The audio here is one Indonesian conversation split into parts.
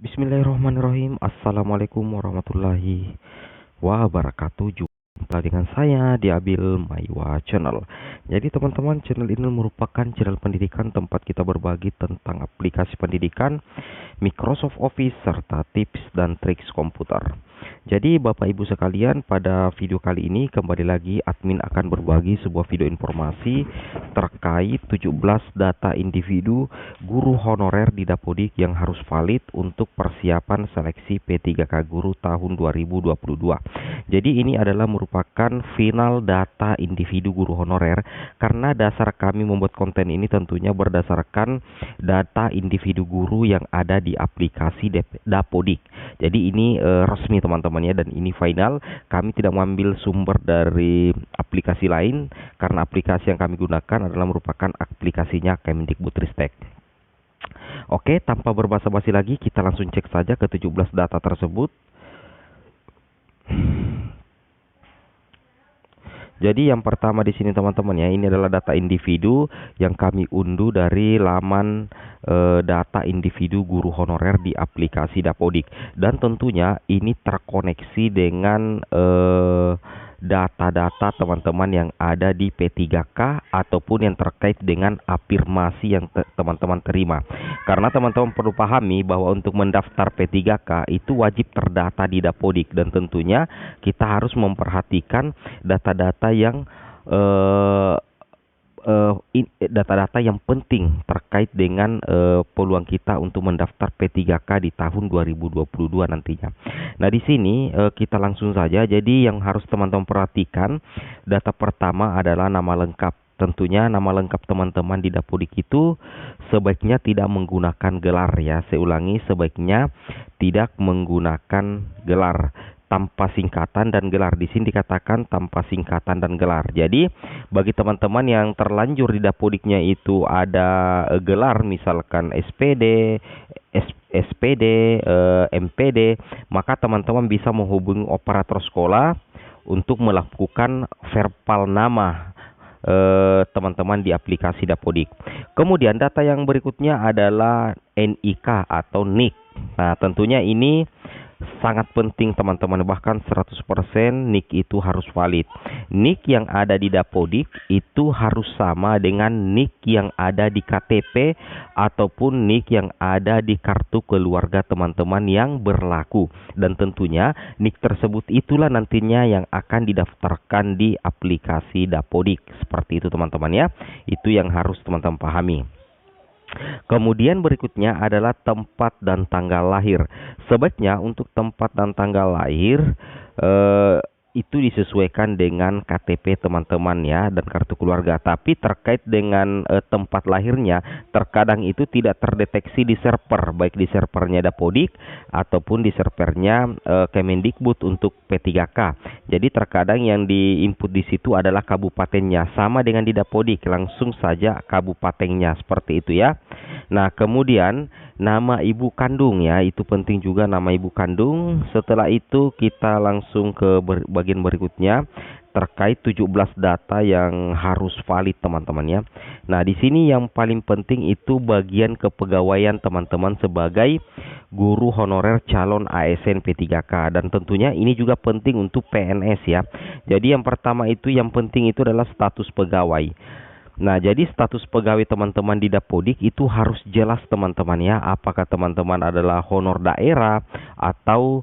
Bismillahirrahmanirrahim. Assalamualaikum warahmatullahi wabarakatuh. Jumpa dengan saya di Abil Maiwa Channel. Jadi teman-teman, channel ini merupakan channel pendidikan tempat kita berbagi tentang aplikasi pendidikan, Microsoft Office, serta tips dan trik komputer. Jadi Bapak Ibu sekalian, pada video kali ini kembali lagi admin akan berbagi sebuah video informasi terkait 17 data individu guru honorer di Dapodik yang harus valid untuk persiapan seleksi P3K Guru tahun 2022. Jadi ini adalah merupakan final data individu guru honorer, karena dasar kami membuat konten ini tentunya berdasarkan data individu guru yang ada di aplikasi Dapodik. Jadi ini resmi teman-teman ya, dan ini final. Kami tidak mengambil sumber dari aplikasi lain karena aplikasi yang kami gunakan adalah merupakan aplikasinya Kemendikbudristek. Oke, tanpa berbasa-basi lagi kita langsung cek saja ke 17 data tersebut. Jadi yang pertama di sini teman-teman ya, ini adalah data individu yang kami unduh dari laman data individu guru honorer di aplikasi Dapodik, dan tentunya ini terkoneksi dengan data-data teman-teman yang ada di P3K ataupun yang terkait dengan afirmasi yang teman-teman terima. Karena teman-teman perlu pahami bahwa untuk mendaftar P3K itu wajib terdata di Dapodik, dan tentunya kita harus memperhatikan data-data yang data-data yang penting terkait dengan peluang kita untuk mendaftar P3K di tahun 2022 nantinya. Nah, di sini kita langsung saja. Jadi yang harus teman-teman perhatikan, data pertama adalah nama lengkap. Tentunya nama lengkap teman-teman di Dapodik itu sebaiknya tidak menggunakan gelar ya. Saya ulangi, sebaiknya tidak menggunakan gelar, tanpa singkatan dan gelar. Di sini dikatakan tanpa singkatan dan gelar. Jadi bagi teman-teman yang terlanjur di Dapodiknya itu ada gelar, misalkan SPD, MPD, maka teman-teman bisa menghubungi operator sekolah untuk melakukan verbal nama teman-teman di aplikasi Dapodik. Kemudian data yang berikutnya adalah NIK atau NIK. Nah, tentunya ini sangat penting teman-teman, bahkan 100% NIK itu harus valid. NIK yang ada di Dapodik itu harus sama dengan NIK yang ada di KTP ataupun NIK yang ada di kartu keluarga teman-teman yang berlaku. Dan tentunya NIK tersebut itulah nantinya yang akan didaftarkan di aplikasi Dapodik. Seperti itu teman-teman ya. Itu yang harus teman-teman pahami. Kemudian berikutnya adalah tempat dan tanggal lahir. Sebaiknya untuk tempat dan tanggal lahir itu disesuaikan dengan KTP teman-teman ya, dan kartu keluarga. Tapi terkait dengan tempat lahirnya, terkadang itu tidak terdeteksi di server, baik di servernya Dapodik ataupun di servernya Kemendikbud untuk P3K. Jadi terkadang yang diinput di situ adalah kabupatennya, sama dengan di Dapodik, langsung saja kabupatennya, seperti itu ya. Nah, kemudian nama ibu kandung ya, itu penting juga, nama ibu kandung. Setelah itu kita langsung ke bagian berikutnya terkait 17 data yang harus valid teman-teman ya. Nah, di sini yang paling penting itu bagian kepegawaian teman-teman sebagai guru honorer calon ASN P3K, dan tentunya ini juga penting untuk PNS ya. Jadi yang pertama itu, yang penting itu adalah status pegawai. Nah, jadi status pegawai teman-teman di Dapodik itu harus jelas teman-teman ya. Apakah teman-teman adalah honor daerah atau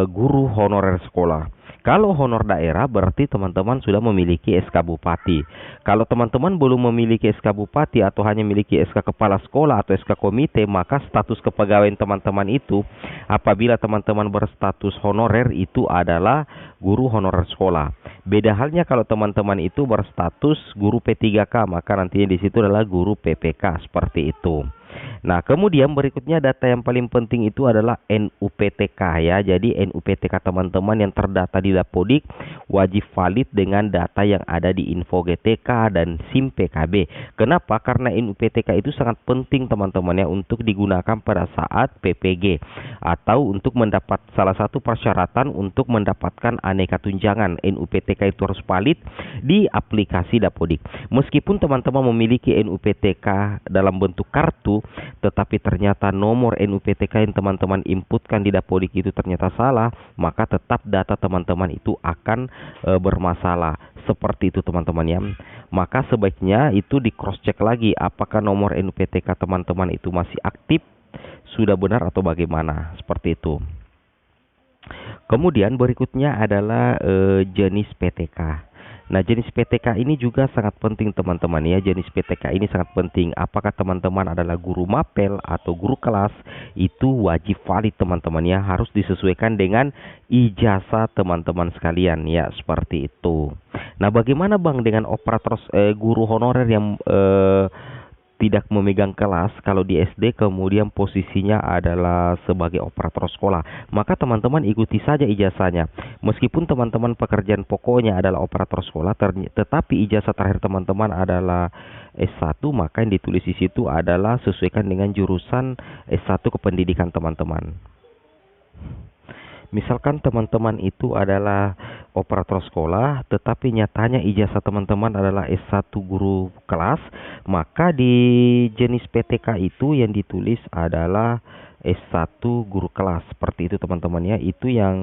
guru honorer sekolah. Kalau honor daerah berarti teman-teman sudah memiliki SK Bupati. Kalau teman-teman belum memiliki SK Bupati atau hanya memiliki SK Kepala Sekolah atau SK Komite, maka status kepegawaian teman-teman itu apabila teman-teman berstatus honorer itu adalah guru honorer sekolah. Beda halnya kalau teman-teman itu berstatus guru P3K, maka nantinya di situ adalah guru PPK, seperti itu. Nah, kemudian berikutnya data yang paling penting itu adalah NUPTK ya. Jadi NUPTK teman-teman yang terdata di Dapodik wajib valid dengan data yang ada di Info GTK dan SIM PKB. Kenapa? Karena NUPTK itu sangat penting teman-teman ya, untuk digunakan pada saat PPG atau untuk mendapat salah satu persyaratan untuk mendapatkan aneka tunjangan. NUPTK itu harus valid di aplikasi Dapodik. Meskipun teman-teman memiliki NUPTK dalam bentuk kartu, tetapi ternyata nomor NUPTK yang teman-teman inputkan di Dapodik itu ternyata salah, maka tetap data teman-teman itu akan bermasalah. Seperti itu teman-teman ya. Maka sebaiknya itu di cross check lagi apakah nomor NUPTK teman-teman itu masih aktif, sudah benar atau bagaimana, seperti itu. Kemudian berikutnya adalah jenis PTK. Nah, jenis PTK ini juga sangat penting teman-teman ya. Jenis PTK ini sangat penting. Apakah teman-teman adalah guru mapel atau guru kelas, itu wajib valid teman-teman ya. Harus disesuaikan dengan ijazah teman-teman sekalian ya, seperti itu. Nah, bagaimana Bang dengan operator guru honorer yang tidak memegang kelas kalau di SD, kemudian posisinya adalah sebagai operator sekolah? Maka teman-teman ikuti saja ijazahnya. Meskipun teman-teman pekerjaan pokoknya adalah operator sekolah, tetapi ijazah terakhir teman-teman adalah S1, maka yang ditulis di situ adalah sesuaikan dengan jurusan S1 kependidikan teman-teman. Misalkan teman-teman itu adalah operator sekolah, tetapi nyatanya ijazah teman-teman adalah S1 guru kelas, maka di jenis PTK itu yang ditulis adalah S1 guru kelas. Seperti itu teman-teman ya. Itu yang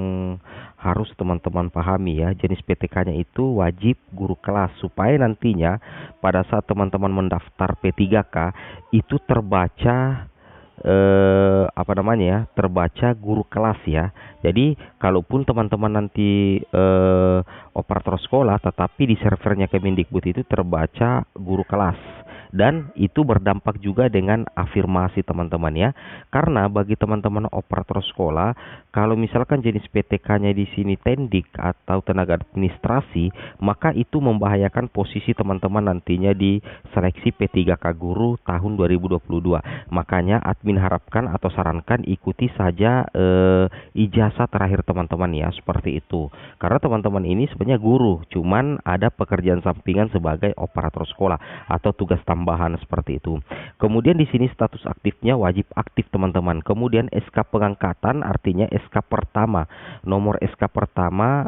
harus teman-teman pahami ya. Jenis PTK-nya itu wajib guru kelas, supaya nantinya pada saat teman-teman mendaftar P3K itu terbaca terbaca guru kelas ya. Jadi kalaupun teman-teman nanti operator sekolah, tetapi di servernya Kemendikbud itu terbaca guru kelas, dan itu berdampak juga dengan afirmasi teman-teman ya. Karena bagi teman-teman operator sekolah, kalau misalkan jenis PTK-nya di sini tendik atau tenaga administrasi, maka itu membahayakan posisi teman-teman nantinya di seleksi P3K guru tahun 2022. Makanya admin harapkan atau sarankan ikuti saja ijazah terakhir teman-teman ya, seperti itu. Karena teman-teman ini sebenarnya guru, cuman ada pekerjaan sampingan sebagai operator sekolah atau tugas tambahan, seperti itu. Kemudian di sini status aktifnya wajib aktif teman-teman. Kemudian SK pengangkatan, artinya SK pertama, nomor SK pertama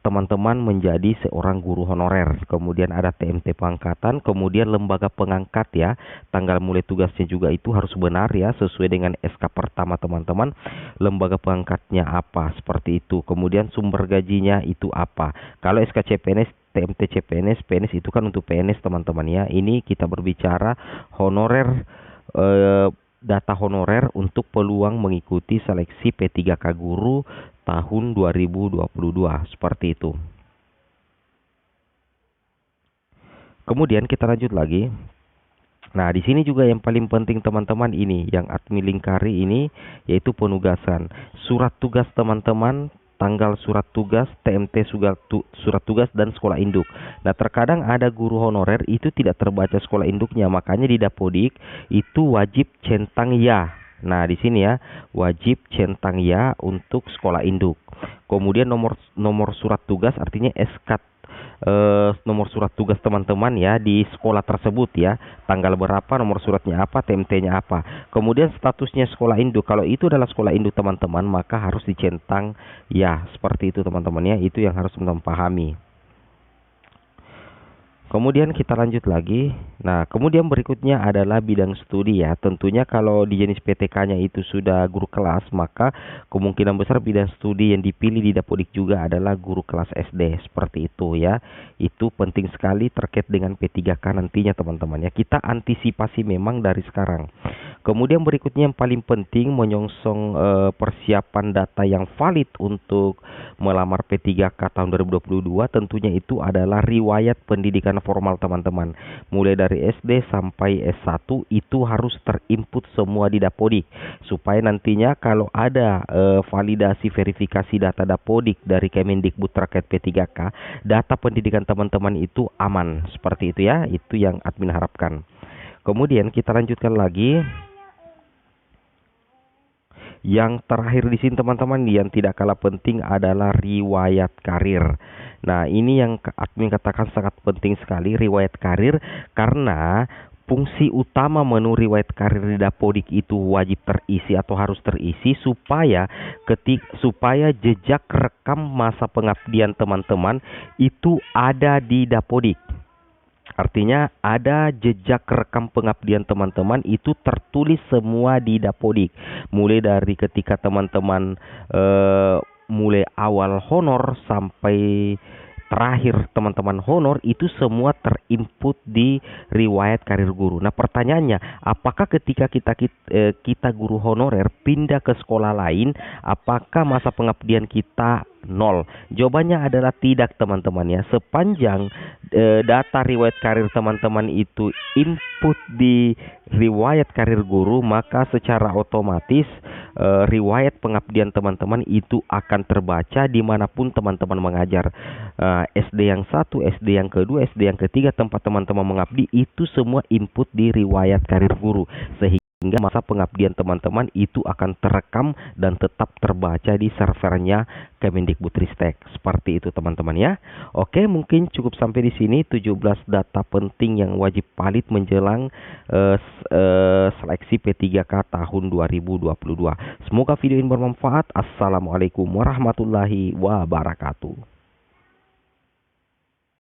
teman-teman menjadi seorang guru honorer. Kemudian ada TMT pengangkatan, kemudian lembaga pengangkat ya. Tanggal mulai tugasnya juga itu harus benar ya, sesuai dengan SK pertama teman-teman. Lembaga pengangkatnya apa, seperti itu. Kemudian sumber gajinya itu apa. Kalau SK CPNS, TMT CPNS, PNS itu kan untuk PNS teman-teman ya. Ini kita berbicara honorer, data honorer untuk peluang mengikuti seleksi P3K guru tahun 2022, seperti itu. Kemudian kita lanjut lagi. Nah, di sini juga yang paling penting teman-teman ini yang admin lingkari ini, yaitu penugasan. Surat tugas teman-teman, tanggal surat tugas, TMT surat tugas, dan sekolah induk. Nah, terkadang ada guru honorer itu tidak terbaca sekolah induknya, makanya di Dapodik itu wajib centang ya. Nah, di sini ya, wajib centang ya untuk sekolah induk. Kemudian nomor surat tugas, artinya SK nomor surat tugas teman-teman ya di sekolah tersebut ya, tanggal berapa, nomor suratnya apa, TMT-nya apa. Kemudian statusnya sekolah induk, kalau itu adalah sekolah induk teman-teman, maka harus dicentang ya, seperti itu teman-teman ya. Itu yang harus teman-teman pahami. Kemudian kita lanjut lagi. Nah, kemudian berikutnya adalah bidang studi ya. Tentunya kalau di jenis PTK-nya itu sudah guru kelas, maka kemungkinan besar bidang studi yang dipilih di Dapodik juga adalah guru kelas SD, seperti itu ya. Itu penting sekali terkait dengan P3K nantinya teman-teman ya. Kita antisipasi memang dari sekarang. Kemudian berikutnya yang paling penting, menyongsong persiapan data yang valid untuk melamar P3K tahun 2022, tentunya itu adalah riwayat pendidikan formal teman-teman. Mulai dari SD sampai S1 itu harus terinput semua di Dapodik, supaya nantinya kalau ada validasi verifikasi data Dapodik dari Kemendikbud terkait P3K, data pendidikan teman-teman itu aman, seperti itu ya. Itu yang admin harapkan. Kemudian kita lanjutkan lagi. Yang terakhir di sini teman-teman, yang tidak kalah penting adalah riwayat karir. Nah, ini yang admin katakan sangat penting sekali, riwayat karir, karena fungsi utama menu riwayat karir di Dapodik itu wajib terisi atau harus terisi supaya jejak rekam masa pengabdian teman-teman itu ada di Dapodik. Artinya ada jejak rekam pengabdian teman-teman itu tertulis semua di Dapodik. Mulai dari ketika teman-teman mulai awal honor sampai terakhir teman-teman honor itu semua terinput di riwayat karir guru. Nah, pertanyaannya, apakah ketika kita guru honorer pindah ke sekolah lain, apakah masa pengabdian kita nol? Jawabannya adalah tidak, teman-teman ya. Sepanjang data riwayat karir teman-teman itu input di riwayat karir guru, maka secara otomatis riwayat pengabdian teman-teman itu akan terbaca dimanapun teman-teman mengajar. SD yang satu, SD yang kedua, SD yang ketiga, tempat teman-teman mengabdi, itu semua input di riwayat karir guru, sehingga masa pengabdian teman-teman itu akan terekam dan tetap terbaca di servernya Kemendikbudristek. Seperti itu, teman-teman ya. Oke, mungkin cukup sampai di sini 17 data penting yang wajib valid menjelang seleksi P3K tahun 2022. Semoga video ini bermanfaat. Assalamualaikum warahmatullahi wabarakatuh.